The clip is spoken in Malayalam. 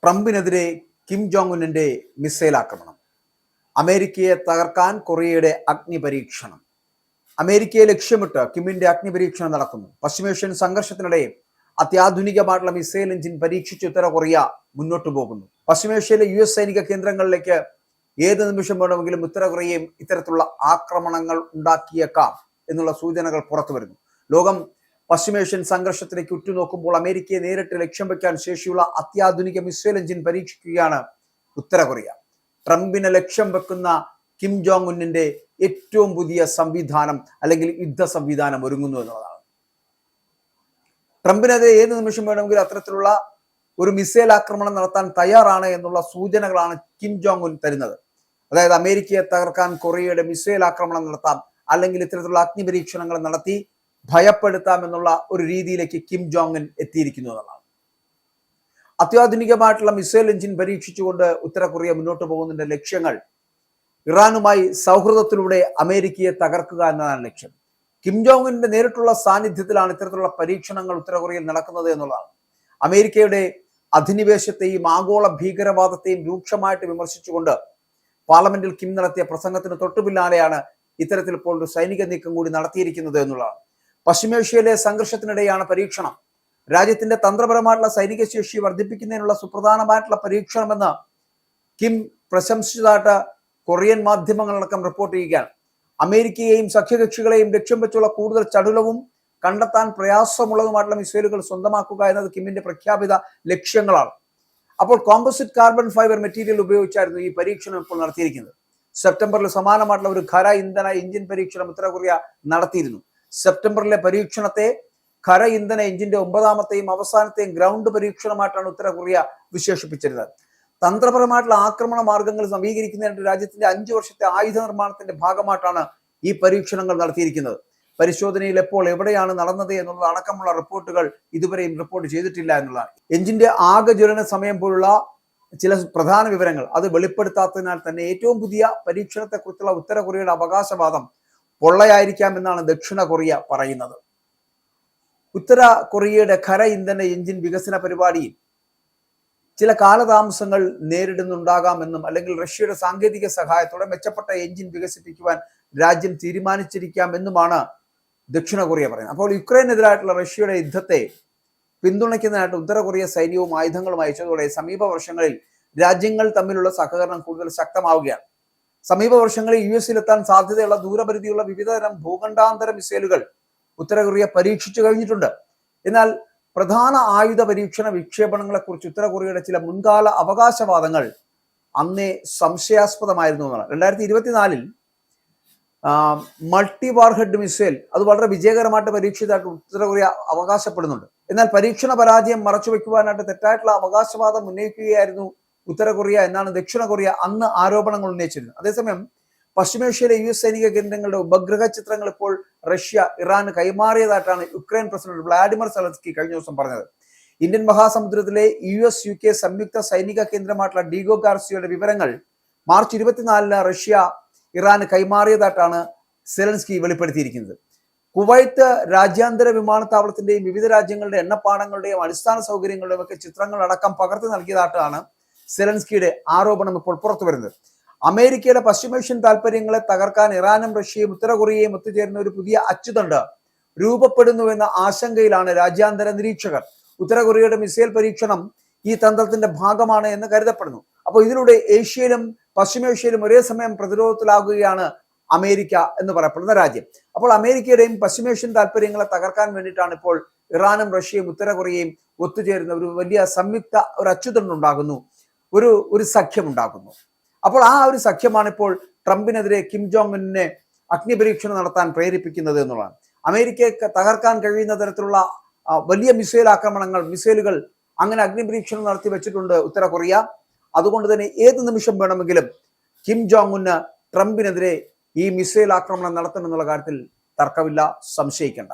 ട്രംപിനെതിരെ കിം ജോങ് ഉന്നിന്റെ മിസൈൽ ആക്രമണം. അമേരിക്കയെ തകർക്കാൻ കൊറിയയുടെ അഗ്നിപരീക്ഷണം. അമേരിക്കയെ ലക്ഷ്യമിട്ട് കിമ്മിന്റെ അഗ്നിപരീക്ഷണം നടക്കുന്നു. പശ്ചിമേഷ്യൻ സംഘർഷത്തിനിടെ അത്യാധുനികമായിട്ടുള്ള മിസൈൽ എഞ്ചിൻ പരീക്ഷിച്ച് ഉത്തര കൊറിയ മുന്നോട്ടു പോകുന്നു. പശ്ചിമേഷ്യയിലെ US സൈനിക കേന്ദ്രങ്ങളിലേക്ക് ഏത് നിമിഷം വേണമെങ്കിലും ഉത്തര കൊറിയയും ഇത്തരത്തിലുള്ള ആക്രമണങ്ങൾ ഉണ്ടാക്കിയേക്കാം എന്നുള്ള സൂചനകൾ പുറത്തു വരുന്നു. ലോകം പശ്ചിമേഷ്യൻ സംഘർഷത്തിലേക്ക് ഉറ്റുനോക്കുമ്പോൾ അമേരിക്കയെ നേരിട്ട് ലക്ഷ്യം വെക്കാൻ ശേഷിയുള്ള അത്യാധുനിക മിസൈൽ എഞ്ചിൻ പരീക്ഷിക്കുകയാണ് ഉത്തര കൊറിയ. ട്രംപിനെ ലക്ഷ്യം വെക്കുന്ന കിം ജോങ് ഉന്നിന്റെ ഏറ്റവും പുതിയ സംവിധാനം അല്ലെങ്കിൽ യുദ്ധ സംവിധാനം ഒരുങ്ങുന്നു എന്നുള്ളതാണ്. ട്രംപിനെതിരെ ഏത് നിമിഷം വേണമെങ്കിലും അത്തരത്തിലുള്ള ഒരു മിസൈൽ ആക്രമണം നടത്താൻ തയ്യാറാണ് എന്നുള്ള സൂചനകളാണ് കിം ജോങ് ഉൻ തരുന്നത്. അതായത് അമേരിക്കയെ തകർക്കാൻ കൊറിയയുടെ മിസൈൽ ആക്രമണം നടത്താം, അല്ലെങ്കിൽ ഇത്തരത്തിലുള്ള അഗ്നിപരീക്ഷണങ്ങൾ നടത്തി ഭയപ്പെടുത്താം എന്നുള്ള ഒരു രീതിയിലേക്ക് കിം ജോങ് ഉൻ എത്തിയിരിക്കുന്നു എന്നുള്ളതാണ്. അത്യാധുനികമായിട്ടുള്ള മിസൈൽ എഞ്ചിൻ പരീക്ഷിച്ചുകൊണ്ട് ഉത്തര കൊറിയ മുന്നോട്ട് പോകുന്നതിന്റെ ലക്ഷ്യങ്ങൾ ഇറാനുമായി സൗഹൃദത്തിലൂടെ അമേരിക്കയെ തകർക്കുക എന്നതാണ് ലക്ഷ്യം. കിം ജോങ് ഉന്നിന്റെ നേരിട്ടുള്ള സാന്നിധ്യത്തിലാണ് ഇത്തരത്തിലുള്ള പരീക്ഷണങ്ങൾ ഉത്തര കൊറിയയിൽ നടക്കുന്നത് എന്നുള്ളതാണ്. അമേരിക്കയുടെ അധിനിവേശത്തെയും ആഗോള ഭീകരവാദത്തെയും രൂക്ഷമായിട്ട് വിമർശിച്ചുകൊണ്ട് പാർലമെന്റിൽ കിം നടത്തിയ പ്രസംഗത്തിന് തൊട്ടു പിന്നാലെയാണ് ഇത്തരത്തിൽ ഇപ്പോൾ ഒരു സൈനിക നീക്കം കൂടി നടത്തിയിരിക്കുന്നത് എന്നുള്ളതാണ്. പശ്ചിമേഷ്യയിലെ സംഘർഷത്തിനിടെയാണ് പരീക്ഷണം. രാജ്യത്തിന്റെ തന്ത്രപരമായിട്ടുള്ള സൈനിക ശേഷി വർദ്ധിപ്പിക്കുന്നതിനുള്ള സുപ്രധാനമായിട്ടുള്ള പരീക്ഷണമെന്ന് കിം പ്രശംസിച്ചതായിട്ട് കൊറിയൻ മാധ്യമങ്ങളടക്കം റിപ്പോർട്ട് ചെയ്യുകയാണ്. അമേരിക്കയെയും സഖ്യകക്ഷികളെയും ലക്ഷ്യം വെച്ചുള്ള കൂടുതൽ ചടുലവും കണ്ടെത്താൻ പ്രയാസമുള്ളതുമായിട്ടുള്ള മിസൈലുകൾ സ്വന്തമാക്കുക എന്നത് കിമ്മിന്റെ പ്രഖ്യാപിത ലക്ഷ്യങ്ങളാണ്. അപ്പോൾ കോമ്പോസിറ്റ് കാർബൺ ഫൈബർ മെറ്റീരിയൽ ഉപയോഗിച്ചായിരുന്നു ഈ പരീക്ഷണം ഇപ്പോൾ നടത്തിയിരിക്കുന്നത്. സെപ്റ്റംബറിൽ സമാനമായിട്ടുള്ള ഒരു ഖര ഇന്ധന എഞ്ചിൻ പരീക്ഷണം ഉത്തര കൊറിയ നടത്തിയിരുന്നു. സെപ്റ്റംബറിലെ പരീക്ഷണത്തെ ഖര ഇന്ധന എഞ്ചിന്റെ 9ാമത്തെയും അവസാനത്തെയും ഗ്രൗണ്ട് പരീക്ഷണമായിട്ടാണ് ഉത്തര കൊറിയ വിശേഷിപ്പിച്ചിരുന്നത്. തന്ത്രപരമായിട്ടുള്ള ആക്രമണ മാർഗങ്ങൾ നവീകരിക്കുന്നതിന് രാജ്യത്തിന്റെ 5 വർഷത്തെ ആയുധ നിർമ്മാണത്തിന്റെ ഭാഗമായിട്ടാണ് ഈ പരീക്ഷണങ്ങൾ നടത്തിയിരിക്കുന്നത്. പരിശോധനയിൽ എപ്പോൾ എവിടെയാണ് നടന്നത് എന്നുള്ള അടക്കമുള്ള റിപ്പോർട്ടുകൾ ഇതുവരെയും റിപ്പോർട്ട് ചെയ്തിട്ടില്ല എന്നുള്ളതാണ്. എഞ്ചിന്റെ ആകെ ജ്വലന സമയം പോലുള്ള ചില പ്രധാന വിവരങ്ങൾ അത് വെളിപ്പെടുത്താത്തതിനാൽ തന്നെ ഏറ്റവും പുതിയ പരീക്ഷണത്തെക്കുറിച്ചുള്ള ഉത്തര കൊറിയയുടെ അവകാശവാദം പൊള്ളയായിരിക്കാം എന്നാണ് ദക്ഷിണ കൊറിയ പറയുന്നത്. ഉത്തര കൊറിയയുടെ ഖര ഇന്ധന എഞ്ചിൻ വികസന പരിപാടിയിൽ ചില കാലതാമസങ്ങൾ നേരിടുന്നുണ്ടാകാമെന്നും അല്ലെങ്കിൽ റഷ്യയുടെ സാങ്കേതിക സഹായത്തോടെ മെച്ചപ്പെട്ട എഞ്ചിൻ വികസിപ്പിക്കുവാൻ രാജ്യം തീരുമാനിച്ചിരിക്കാം എന്നുമാണ് ദക്ഷിണ കൊറിയ പറയുന്നത്. അപ്പോൾ യുക്രൈനെതിരായിട്ടുള്ള റഷ്യയുടെ യുദ്ധത്തെ പിന്തുണയ്ക്കുന്നതിനായിട്ട് ഉത്തര കൊറിയ സൈന്യവും ആയുധങ്ങളും അയച്ചതോടെ സമീപ വർഷങ്ങളിൽ രാജ്യങ്ങൾ തമ്മിലുള്ള സഹകരണം കൂടുതൽ ശക്തമാവുകയാണ്. സമീപ വർഷങ്ങളിൽ US-ലെത്താൻ സാധ്യതയുള്ള ദൂരപരിധിയുള്ള വിവിധതരം ഭൂഖണ്ഡാന്തര മിസൈലുകൾ ഉത്തര കൊറിയ പരീക്ഷിച്ചു കഴിഞ്ഞിട്ടുണ്ട്. എന്നാൽ പ്രധാന ആയുധ പരീക്ഷണ വിക്ഷേപണങ്ങളെ കുറിച്ച് ഉത്തര കൊറിയയുടെ ചില മുൻകാല അവകാശവാദങ്ങൾ അന്നേ സംശയാസ്പദമായിരുന്നു എന്നാണ്. 2024 മൾട്ടി വാർഹെഡ് മിസൈൽ അത് വളരെ വിജയകരമായിട്ട് പരീക്ഷിച്ചതായിട്ട് ഉത്തര കൊറിയ അവകാശപ്പെടുന്നുണ്ട്. എന്നാൽ പരീക്ഷണ പരാജയം മറച്ചുവെക്കുവാനായിട്ട് തെറ്റായിട്ടുള്ള അവകാശവാദം ഉന്നയിക്കുകയായിരുന്നു ഉത്തര കൊറിയ എന്നാണ് ദക്ഷിണ കൊറിയ അന്ന് ആരോപണങ്ങൾ ഉന്നയിച്ചിരുന്നത്. അതേസമയം പശ്ചിമേഷ്യയിലെ US സൈനിക കേന്ദ്രങ്ങളുടെ ഉപഗ്രഹ ചിത്രങ്ങൾ ഇപ്പോൾ റഷ്യ ഇറാന് കൈമാറിയതായിട്ടാണ് യുക്രൈൻ പ്രസിഡന്റ് വ്ളാഡിമിർ സെലൻസ്കി കഴിഞ്ഞ ദിവസം പറഞ്ഞത്. ഇന്ത്യൻ മഹാസമുദ്രത്തിലെ US UK സംയുക്ത സൈനിക കേന്ദ്രമായിട്ടുള്ള ഡീഗോ ഗാർസിയയുടെ വിവരങ്ങൾ മാർച്ച് 24 റഷ്യ ഇറാന് കൈമാറിയതായിട്ടാണ് സെലൻസ്കി വെളിപ്പെടുത്തിയിരിക്കുന്നത്. കുവൈത്ത് രാജ്യാന്തര വിമാനത്താവളത്തിന്റെയും വിവിധ രാജ്യങ്ങളുടെ എണ്ണപ്പാടങ്ങളുടെയും അടിസ്ഥാന സൗകര്യങ്ങളുടെയും ഒക്കെ ചിത്രങ്ങൾ അടക്കം പകർത്തി നൽകിയതായിട്ടാണ് സെലൻസ്കിയുടെ ആരോപണം ഇപ്പോൾ പുറത്തു വരുന്നത്. അമേരിക്കയുടെ പശ്ചിമേഷ്യൻ താല്പര്യങ്ങളെ തകർക്കാൻ ഇറാനും റഷ്യയും ഉത്തര കൊറിയയും ഒത്തുചേരുന്ന ഒരു പുതിയ അച്ചുതണ്ട് രൂപപ്പെടുന്നുവെന്ന ആശങ്കയിലാണ് രാജ്യാന്തര നിരീക്ഷകർ. ഉത്തര കൊറിയയുടെ മിസൈൽ പരീക്ഷണം ഈ തന്ത്രത്തിന്റെ ഭാഗമാണ് എന്ന് കരുതപ്പെടുന്നു. അപ്പോൾ ഇതിലൂടെ ഏഷ്യയിലും പശ്ചിമേഷ്യയിലും ഒരേ സമയം പ്രതിരോധത്തിലാകുകയാണ് അമേരിക്ക എന്ന് പറയപ്പെടുന്ന രാജ്യം. അപ്പോൾ അമേരിക്കയുടെയും പശ്ചിമേഷ്യൻ താല്പര്യങ്ങളെ തകർക്കാൻ വേണ്ടിയിട്ടാണ് ഇപ്പോൾ ഇറാനും റഷ്യയും ഉത്തര കൊറിയയും ഒത്തുചേരുന്ന ഒരു വലിയ സംയുക്ത ഒരു അച്ചുതണ്ട് ഉണ്ടാകുന്നു, ഒരു സഖ്യം ഉണ്ടാകുന്നു. അപ്പോൾ ആ ഒരു സഖ്യമാണ് ഇപ്പോൾ ട്രംപിനെതിരെ കിം ജോങ് ഉന്നിനെ അഗ്നിപരീക്ഷണം നടത്താൻ പ്രേരിപ്പിക്കുന്നത് എന്നുള്ളതാണ്. അമേരിക്കയെ തകർക്കാൻ കഴിയുന്ന തരത്തിലുള്ള വലിയ മിസൈലുകൾ അങ്ങനെ അഗ്നിപരീക്ഷണം നടത്തി വെച്ചിട്ടുണ്ട് ഉത്തര കൊറിയ. അതുകൊണ്ട് തന്നെ ഏത് നിമിഷം വേണമെങ്കിലും കിം ജോങ് ഉന്ന് ട്രംപിനെതിരെ ഈ മിസൈൽ ആക്രമണം നടത്തുമെന്നുള്ള കാര്യത്തിൽ തർക്കമില്ല, സംശയിക്കേണ്ട.